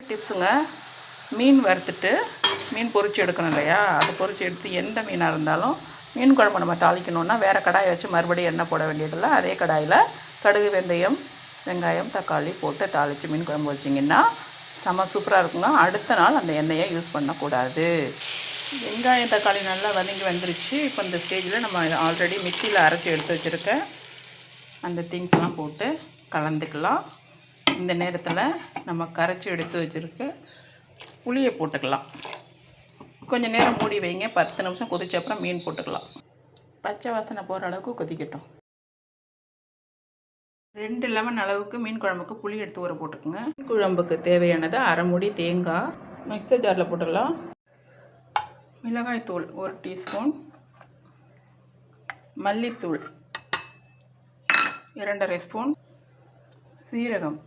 டிப்ஸுங்க, மீன் வறுத்துட்டு மீன் பொரிச்சு எடுக்கணும் இல்லையா, அதை பொரிச்சு எடுத்து எந்த மீனாக இருந்தாலும் மீன் குழம்பு நம்ம தாளிக்கணுன்னா வேறு கடாயை வச்சு மறுபடியும் எண்ணெய் போட வேண்டியதில்லை. அதே கடாயில் கடுகு, வெந்தயம், வெங்காயம், தக்காளி போட்டு தாளித்து மீன் குழம்பு வச்சிங்கன்னா செம சூப்பராக இருக்குங்க. அடுத்த நாள் அந்த எண்ணெயை யூஸ் பண்ணக்கூடாது. வெங்காயம், தக்காளி நல்லா வதங்கி வந்துருச்சு. இப்போ இந்த ஸ்டேஜில் நம்ம ஆல்ரெடி மிக்சியில் அரைச்சி எடுத்து வச்சுருக்க அந்த திங்ஸ்லாம் போட்டு கலந்துக்கலாம். இந்த நேரத்தில் நம்ம கரைச்சி எடுத்து வச்சுருக்க புளியை போட்டுக்கலாம். கொஞ்சம் நேரம் மூடி வைங்க. 10 நிமிஷம் கொதிச்ச அப்புறம் மீன் போட்டுக்கலாம். பச்சை வாசனை போகிற அளவுக்கு கொதிக்கட்டும். 2 லெமன் அளவுக்கு மீன் குழம்புக்கு புளி எடுத்து ஊற போட்டுக்கோங்க. மீன் குழம்புக்கு தேவையானது அரை மூடி தேங்காய் மிக்சர் ஜாரில் போட்டுக்கலாம். மிளகாய்த்தூள் 1 டீஸ்பூன், மல்லித்தூள் 2½ ஸ்பூன், சீரகம்